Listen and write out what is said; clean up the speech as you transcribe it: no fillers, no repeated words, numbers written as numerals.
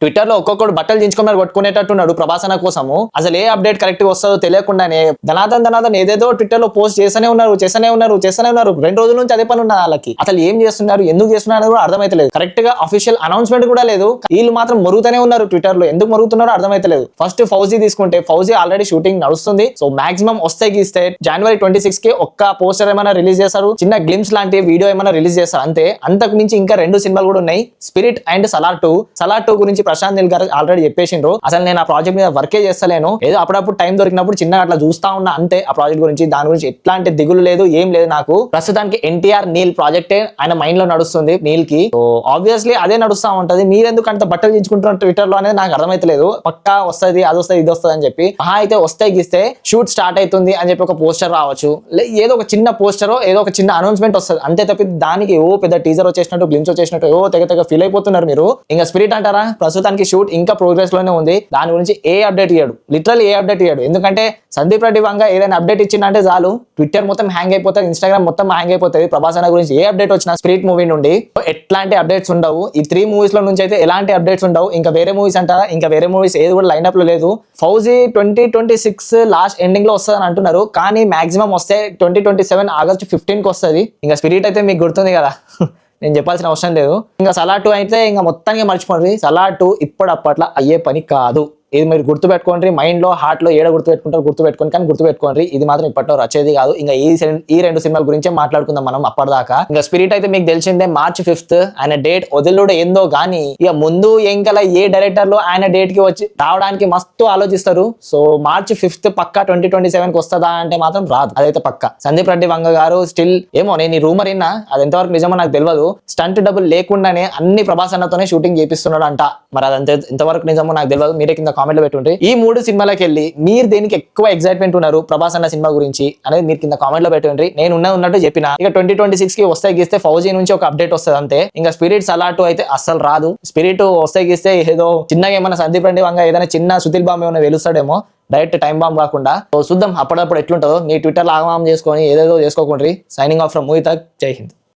Twitter లో ఒక్కొక్కడు బట్టలు దించుకొని కొట్టుకునేటట్టున్నాడు ప్రభాస్ అన్న కోసము. అసలు ఏ అప్డేట్ కరెక్ట్ గా వస్తుందో తెలియకుండానే ధనాదన్ ఏదేదో ట్విట్టర్ లో పోస్ట్ చేస్తూనే ఉన్నారు. 2 రోజుల నుంచి అదే పని ఉన్నది వాళ్ళకి. అసలు ఏం చేస్తున్నారు, ఎందుకు చేస్తున్నారు కూడా అర్థమైతలేదు. కరెక్ట్ గా అఫీషియల్ అనౌన్స్మెంట్ కూడా లేదు. వీళ్ళు మాత్రం మరుగుతూనే ఉన్నారు ట్విట్టర్ లో. ఎందుకు మరుగుతున్నారో అర్థమైతలేదు. ఫస్ట్ ఫౌజీ తీసుకుంటే ఫౌజీ ఆల్రెడీ షూటింగ్ నడుస్తుంది. సో మాక్సిమం వస్తే గీస్తే January 26 కి ఒక్క పోస్టర్ ఏమైనా రిలీజ్ చేస్తారు, చిన్న గ్లిమ్స్ లాంటి వీడియో ఏమైనా రిలీజ్ చేస్తారు అంతే. అంతకు మించి ఇంకా 2 సినిమాలు కూడా ఉన్నాయి, స్పిరిట్ అండ్ సలార్ 2 గురించి ప్రశాంత్ నీల్ గారు ఆల్రెడీ చెప్పేసిండ్రు. అసలు నేను ఆ ప్రాజెక్ట్ మీద వర్కే చేస్తలేను, ఏదో అప్పుడప్పుడు టైం దొరికినప్పుడు చిన్నగా అట్లా చూస్తా ఉన్నా అంతే. ఆ ప్రాజెక్ట్ గురించి దాని గురించి ఎట్లాంటి దిగులు లేదు, ఏం లేదు నాకు. ప్రస్తుతానికి ఎన్టీఆర్ నీల్ ప్రాజెక్టే ఆయన మైండ్ లో నడుస్తుంది నీల్ కి. సో ఆబ్వియస్లీ అదే నడుస్తా ఉంటది. మీరెందుకు అంత బట్టలు దించుకుంటున్నారు ట్విట్టర్ లో అనేది నాకు అర్థమైతలేదు. పక్కా వస్తుంది, అది వస్తుంది, ఇది వస్తుంది అని చెప్పి అయితే వస్తే గీస్తే షూట్ స్టార్ట్ అవుతుంది అని చెప్పి ఒక పోస్టర్ రావచ్చు, ఏదో ఒక చిన్న పోస్టరో ఏదో ఒక చిన్న అనౌన్స్మెంట్ వస్తుంది అంతే తప్పి దానికి పెద్ద టీజర్ వచ్చేసినట్టు, గ్లిమ్స్ వచ్చేసినట్టు తెగ ఫీల్ అయిపోతున్నారు మీరు. ఇంకా స్పిరిట్ అంటారా, ప్రస్తుతానికి షూట్ ఇంకా ప్రోగ్రెస్ లోనే ఉంది. దాని గురించి ఏ అప్డేట్ ఇయ్యాడు, లిటరల్లీ ఏ అప్డేట్ ఇయ్యాడు. ఎందుకంటే సందీప్ రెడ్డి వంగ ఏదైనా అప్డేట్ ఇచ్చిందంటే చాలు ట్విట్టర్ మొత్తం హ్యాంగ్ అయిపోతుంది, ఇన్స్టాగ్రామ్ మొత్తం హ్యాంగ్ అయిపోతుంది. ప్రభాస్ అన్న గురించి ఏ అప్డేట్ వచ్చినా స్పిరిట్ మూవీ నుండి ఎట్లాంటి అప్డేట్స్ ఉండవు. ఈ 3 మూవీస్ లో నుంచి అయితే ఎలాంటి అప్డేట్స్ ఉండవు. ఇంకా వేరే మూవీస్ అంటారా, ఇంకా వేరే మూవీస్ ఏది కూడా లైన్ అప్ లో లేదు. ఫౌజీ 2026 లాస్ట్ ఎండింగ్ లో వస్తుంది అని అంటున్నారు, కానీ మాక్సిమం వస్తే 2027 August 15కి వస్తుంది. ఇంకా స్పిరిట్ అయితే మీకు గుర్తుంది కదా, నేను చెప్పాల్సిన అవసరం లేదు. ఇంకా సలార్ 2 అయితే ఇంకా మొత్తానికి మర్చిపోండి. సలార్ 2 ఇప్పటికప్పట్లా అయ్యే పని కాదు. ఇది మీరు గుర్తుపెట్టుకోండి, మైండ్ లో హార్ట్ లో ఏడ గుర్తుపెట్టుకుంటారు గుర్తుపెట్టుకోండి, కానీ గుర్తుపెట్టుకోండి ఇది మాత్రం ఇప్పట్లో వచ్చేది కాదు. ఇంకా ఈ 2 సినిమాల గురించే మాట్లాడుకుందాం మనం అప్పటిదాకా. ఇంకా స్పిరిట్ అయితే మీకు తెలిసిందే March 5th ఆయన డేట్ వదిలుడు ఏందో గానీ ఇక ముందు ఎంకల ఏ డైరెక్టర్ లో ఆయన డేట్ కి వచ్చి రావడానికి మస్తు ఆలోచిస్తారు. సో March 5th పక్కా 2027కి వస్తుందా అంటే మాత్రం రాదు, అదైతే పక్కా. సందీప్ రెడ్డి వంగ గారు స్టిల్ ఏమో, నేను ఈ రూమర్ విన్నా, అది ఎంతవరకు నిజమో నాకు తెలియదు. స్టంట్ డబుల్ లేకుండానే అన్ని ప్రభాస్ అన్నతోనే షూటింగ్ చేపిస్తున్నాడు అంట. మరి అది ఎంతవరకు నిజమో నాకు తెలియదు, మీరే కింద కామెంట్ లో పెట్టుంటే. ఈ 3 సినిమాలకు వెళ్ళి మీరు దేనికి ఎక్కువ ఎక్సైట్మెంట్ ఉన్నారు ప్రభాస్ అన్న సినిమా గురించి అనేది మీరు కింద కామెంట్ లో పెట్టుండ్రి. నేను ఉన్నట్టు చెప్పిన. ఇక 2026 కి వస్తే గీస్తే ఫౌజీ నుంచి ఒక అప్డేట్ వస్తుంది అంతే. ఇంకా స్పిరిట్ సలార్ 2 అయితే అస్సలు రాదు. స్పిరిట్ వస్తే గీస్తే ఏదో చిన్నగా ఏమైనా సందీప్ రెడ్డి వంగ ఏదైనా చిన్న సుతిల్ బాంబు ఏమైనా వెలుస్తాడేమో, డైరెక్ట్ టైం బాంబ్ కాకుండా. చూద్దాం అప్పుడప్పుడు ఎట్లుంటుందో. మీ ట్విట్టర్ లో ఆగమాగం చేసుకొని ఏదేదో చేసుకోకుండా. సైనింగ్ ఆఫ్ ఫ్రమ్ మూవీ తక్. జై హింద్.